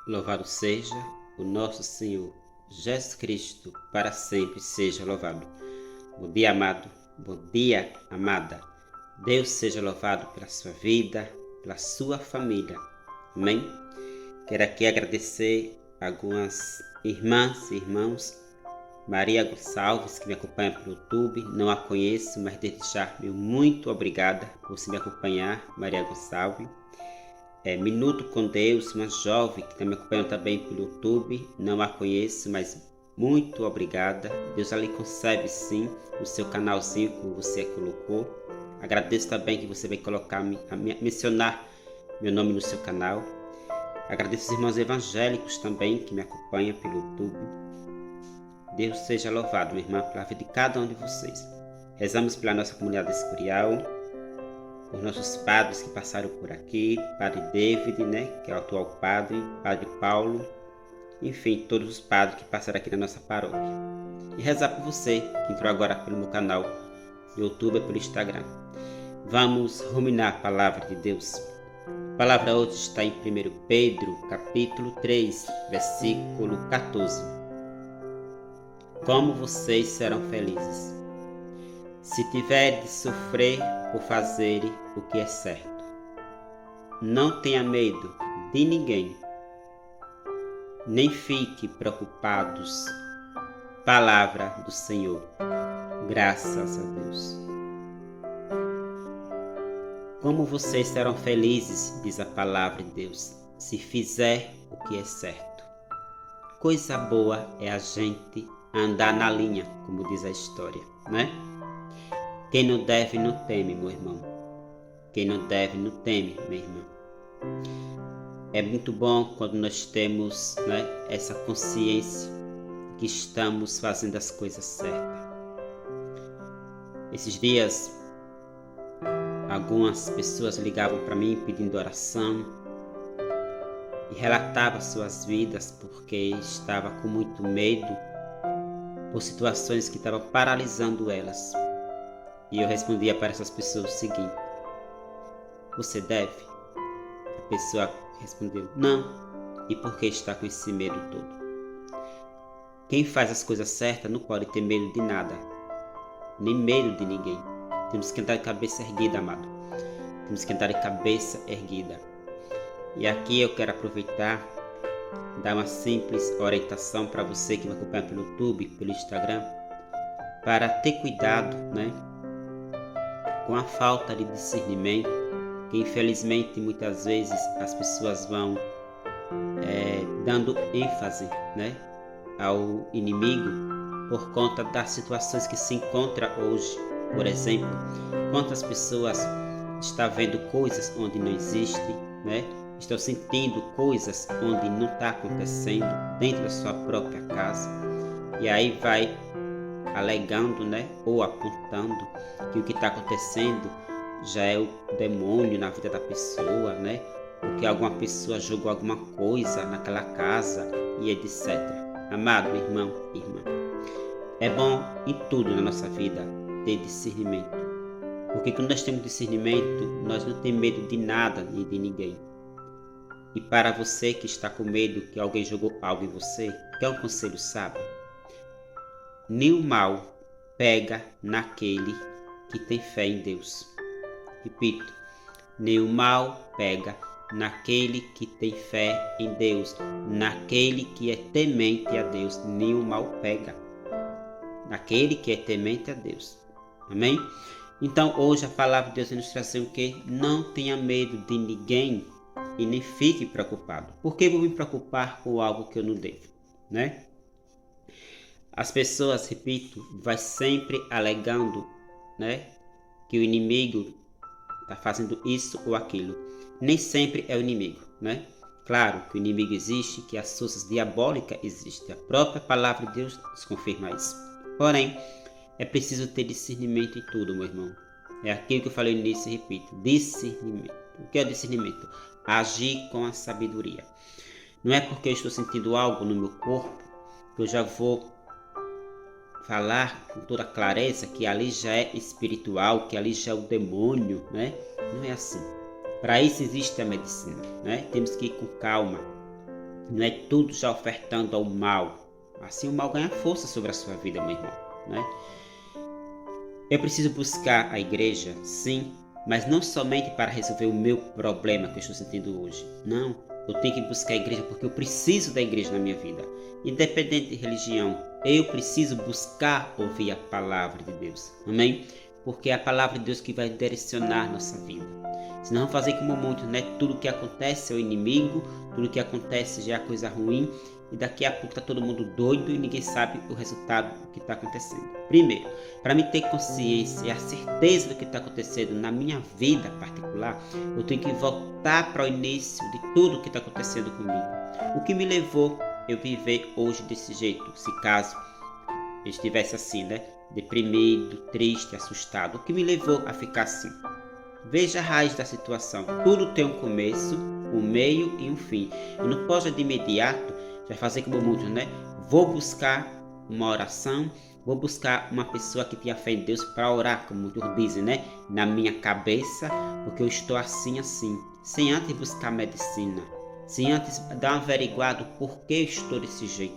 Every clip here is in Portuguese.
Louvado seja o nosso Senhor Jesus Cristo, para sempre seja louvado. Bom dia, amado. Bom dia, amada. Deus seja louvado pela sua vida, pela sua família. Amém? Quero aqui agradecer algumas irmãs e irmãos. Maria Gonçalves, que me acompanha pelo YouTube. Não a conheço, mas desde já, meu muito obrigada por você me acompanhar, Maria Gonçalves. Minuto com Deus, uma jovem que está me acompanhando também pelo YouTube. Não a conheço, mas muito obrigada. Deus ali concebe sim o seu canalzinho que você colocou. Agradeço também que você vai colocar, mencionar meu nome no seu canal. Agradeço os irmãos evangélicos também que me acompanham pelo YouTube. Deus seja louvado, minha irmã, pela vida de cada um de vocês. Rezamos pela nossa comunidade espiritual, por nossos padres que passaram por aqui, Padre David, que é o atual padre Paulo, enfim, todos os padres que passaram aqui na nossa paróquia. E rezar por você que entrou agora pelo meu canal no YouTube e pelo Instagram. Vamos ruminar a palavra de Deus. A palavra hoje está em 1 Pedro, capítulo 3, versículo 14. Como vocês serão felizes se tiverem de sofrer por fazerem o que é certo. Não tenha medo de ninguém, nem fique preocupados. Palavra do Senhor. Graças a Deus. Como vocês serão felizes, diz a palavra de Deus, se fizer o que é certo. Coisa boa é a gente andar na linha, como diz a história, Quem não deve, não teme, meu irmão. Quem não deve, não teme, minha irmã. É muito bom quando nós temos essa consciência que estamos fazendo as coisas certas. Esses dias, algumas pessoas ligavam para mim pedindo oração e relatavam suas vidas porque estava com muito medo por situações que estavam paralisando elas. E eu respondia para essas pessoas o seguinte: você deve? A pessoa respondeu: não. E por que está com esse medo todo? Quem faz as coisas certas não pode ter medo de nada, nem medo de ninguém. Temos que andar de cabeça erguida, amado. Temos que andar de cabeça erguida. E aqui eu quero aproveitar e dar uma simples orientação para você que me acompanha pelo YouTube, pelo Instagram, para ter cuidado, com a falta de discernimento, que infelizmente muitas vezes as pessoas vão dando ênfase ao inimigo por conta das situações que se encontra hoje. Por exemplo, quantas pessoas estão vendo coisas onde não existe, estão sentindo coisas onde não está acontecendo dentro da sua própria casa, e aí vai alegando, ou apontando que o que está acontecendo já é o demônio na vida da pessoa, ou que alguma pessoa jogou alguma coisa naquela casa e etc. Amado irmão e irmã, é bom em tudo na nossa vida ter discernimento, porque quando nós temos discernimento, nós não temos medo de nada nem de ninguém. E para você que está com medo que alguém jogou algo em você, quer um conselho sábio? Nenhum mal pega naquele que tem fé em Deus. Repito, nenhum mal pega naquele que tem fé em Deus, naquele que é temente a Deus. Nenhum mal pega naquele que é temente a Deus. Amém? Então hoje a palavra de Deus vai nos trazer o que? Não tenha medo de ninguém e nem fique preocupado. Por que vou me preocupar com algo que eu não devo? As pessoas, repito, vai sempre alegando, que o inimigo está fazendo isso ou aquilo. Nem sempre é o inimigo, Claro que o inimigo existe, que as forças diabólicas existem. A própria palavra de Deus nos confirma isso. Porém, é preciso ter discernimento em tudo, meu irmão. É aquilo que eu falei no início e repito. Discernimento. O que é discernimento? Agir com a sabedoria. Não é porque eu estou sentindo algo no meu corpo que eu já vou falar com toda clareza que ali já é espiritual, que ali já é o demônio, Não é assim. Para isso existe a medicina, Temos que ir com calma, Não é tudo já ofertando ao mal. Assim o mal ganha força sobre a sua vida, meu irmão, né? Eu preciso buscar a igreja, sim, mas não somente para resolver o meu problema que eu estou sentindo hoje. Não, eu tenho que buscar a igreja porque eu preciso da igreja na minha vida. Independente de religião, eu preciso buscar ouvir a palavra de Deus. Amém? Porque é a palavra de Deus que vai direcionar nossa vida. Se não fazer como muito, né? Tudo que acontece é o inimigo, tudo que acontece já é coisa ruim. E daqui a pouco está todo mundo doido e ninguém sabe o resultado do que está acontecendo. Primeiro, para mim ter consciência e a certeza do que está acontecendo na minha vida particular, eu tenho que voltar para o início de tudo que está acontecendo comigo. O que me levou eu viver hoje desse jeito, se caso eu estivesse assim, né? Deprimido, triste, assustado. O que me levou a ficar assim? Veja a raiz da situação. Tudo tem um começo, um meio e um fim. Eu não posso de imediato já fazer como muitos, né? Vou buscar uma oração, vou buscar uma pessoa que tenha fé em Deus para orar, como muitos dizem, né? Na minha cabeça, porque eu estou assim, sem antes buscar medicina, sem antes dar um averiguado por que eu estou desse jeito,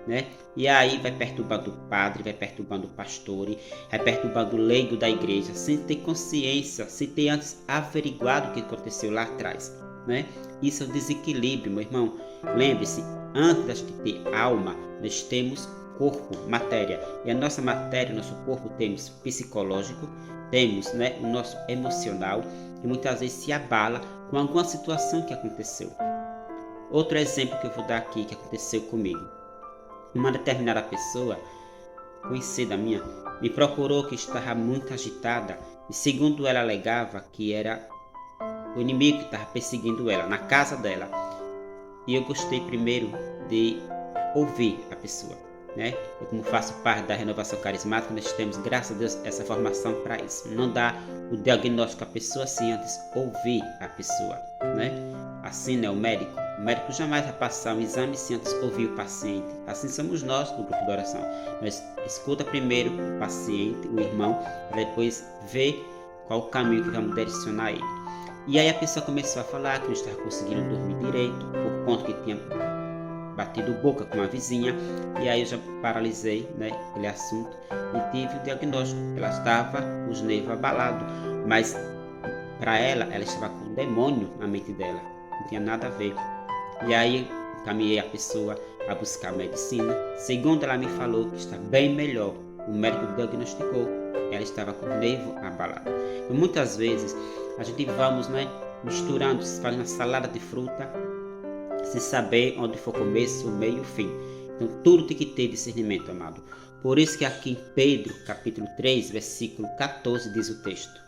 né? E aí vai perturbando o padre, vai perturbando o pastor, vai perturbando o leigo da igreja, sem ter consciência, sem ter antes averiguado o que aconteceu lá atrás, né? Isso é um desequilíbrio, meu irmão. Lembre-se, antes da gente ter alma, nós temos corpo, matéria. E a nossa matéria, nosso corpo, temos psicológico, temos, né, o nosso emocional, e muitas vezes se abala com alguma situação que aconteceu. Outro exemplo que eu vou dar aqui, que aconteceu comigo. Uma determinada pessoa, conhecida minha, me procurou que estava muito agitada, e segundo ela alegava que era o inimigo que estava perseguindo ela, na casa dela. E eu gostei primeiro de ouvir a pessoa, né? Eu, como faço parte da renovação carismática, nós temos, graças a Deus, essa formação para isso. Não dá o diagnóstico à pessoa sem antes ouvir a pessoa, né? Assim, né, o médico jamais vai passar um exame sem antes ouvir o paciente. Assim somos nós do grupo de oração. Nós escuta primeiro o paciente, o irmão, para depois ver qual o caminho que vamos direcionar ele. E aí a pessoa começou a falar que não estava conseguindo dormir direito, por conta que tinha batido boca com uma vizinha. E aí eu já paralisei, né, aquele assunto e tive o diagnóstico. Ela estava com os nervos abalados, mas para ela estava com um demônio na mente dela. Não tinha nada a ver. E aí encaminhei a pessoa a buscar medicina. Segundo ela me falou que está bem melhor. O médico diagnosticou, ela estava com o nervo abalado. Então, muitas vezes a gente vamos, né, misturando, fazendo uma salada de fruta, sem saber onde for o começo, o meio e o fim. Então tudo tem que ter discernimento, amado. Por isso que aqui em Pedro, capítulo 3, versículo 14, diz o texto: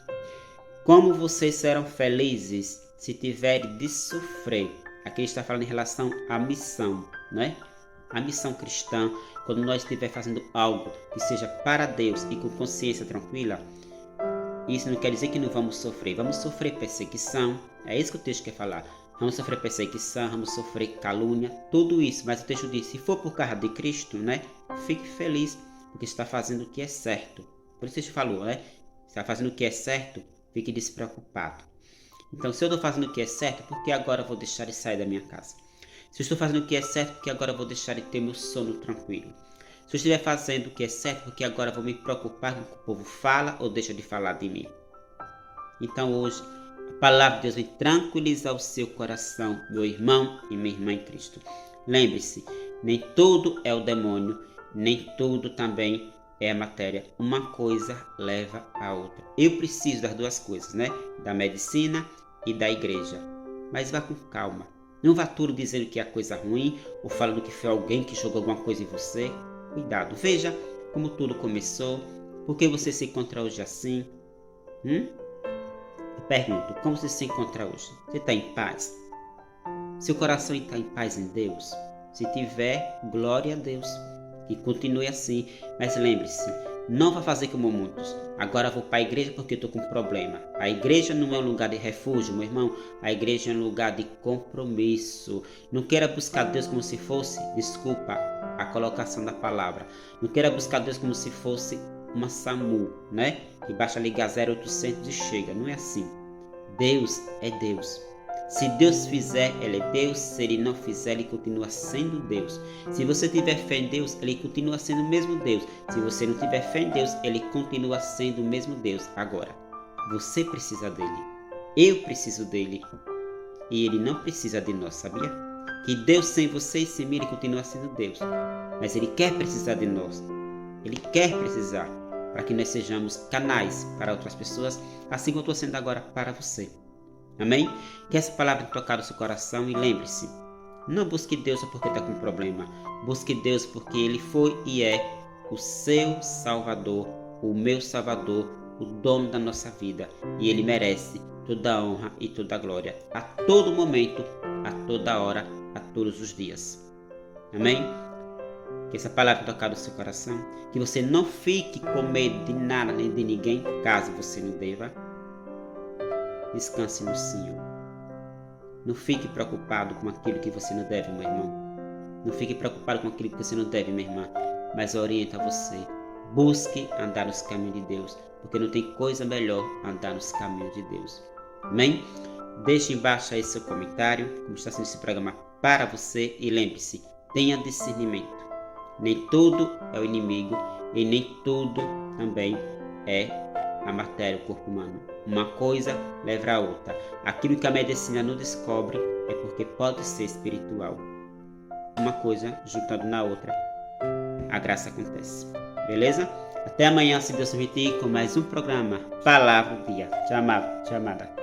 como vocês serão felizes se tiverem de sofrer. Aqui está falando em relação à missão, né? A missão cristã, quando nós estiver fazendo algo que seja para Deus e com consciência tranquila, isso não quer dizer que não vamos sofrer. Vamos sofrer perseguição, é isso que o texto quer falar. Vamos sofrer perseguição, vamos sofrer calúnia, tudo isso. Mas o texto diz, se for por causa de Cristo, né? Fique feliz, porque está fazendo o que é certo. Por isso o texto falou, né? Se está fazendo o que é certo, fique despreocupado. Então, se eu estou fazendo o que é certo, por que agora eu vou deixar de sair da minha casa? Se eu estou fazendo o que é certo, por que agora eu vou deixar de ter meu sono tranquilo? Se eu estiver fazendo o que é certo, por que agora eu vou me preocupar com o que o povo fala ou deixa de falar de mim? Então, hoje, a palavra de Deus vem tranquilizar o seu coração, meu irmão e minha irmã em Cristo. Lembre-se, nem tudo é o demônio, nem tudo também é a matéria. Uma coisa leva a outra. Eu preciso das duas coisas, né? Da medicina e da igreja. Mas vá com calma. Não vá tudo dizendo que é coisa ruim ou falando que foi alguém que jogou alguma coisa em você. Cuidado. Veja como tudo começou. Por que você se encontra hoje assim? Eu pergunto, como você se encontra hoje? Você está em paz? Seu coração está em paz em Deus? Se tiver, glória a Deus. Que continue assim, mas lembre-se, não vá fazer como muitos. Agora vou para a igreja porque estou com problema. A igreja não é um lugar de refúgio, meu irmão. A igreja é um lugar de compromisso. Não queira buscar Deus como se fosse, desculpa a colocação da palavra, não queira buscar Deus como se fosse uma SAMU, né? Que basta ligar 0800 e chega. Não é assim. Deus é Deus. Se Deus fizer, Ele é Deus. Se Ele não fizer, Ele continua sendo Deus. Se você tiver fé em Deus, Ele continua sendo o mesmo Deus. Se você não tiver fé em Deus, Ele continua sendo o mesmo Deus. Agora, você precisa dele. Eu preciso dele. E Ele não precisa de nós, sabia? Que Deus sem você e sem mim, Ele continua sendo Deus. Mas Ele quer precisar de nós. Ele quer precisar para que nós sejamos canais para outras pessoas, assim como eu estou sendo agora para você. Amém? Que essa palavra tenha tocado o seu coração e lembre-se, não busque Deus só porque está com problema. Busque Deus porque Ele foi e é o seu Salvador, o meu Salvador, o dono da nossa vida. E Ele merece toda a honra e toda a glória, a todo momento, a toda hora, a todos os dias. Amém? Que essa palavra tenha tocado o seu coração. Que você não fique com medo de nada nem de ninguém, caso você não deva. Descanse no Senhor. Não fique preocupado com aquilo que você não deve, meu irmão. Não fique preocupado com aquilo que você não deve, minha irmã. Mas orienta você. Busque andar nos caminhos de Deus, porque não tem coisa melhor andar nos caminhos de Deus. Amém? Deixe embaixo aí seu comentário, como está sendo esse programa para você. E lembre-se, tenha discernimento. Nem tudo é o inimigo e nem tudo também é a matéria, o corpo humano. Uma coisa leva a outra. Aquilo que a medicina não descobre é porque pode ser espiritual. Uma coisa juntando na outra, a graça acontece. Beleza? Até amanhã, se Deus permitir, com mais um programa Palavra do Dia. Te amada.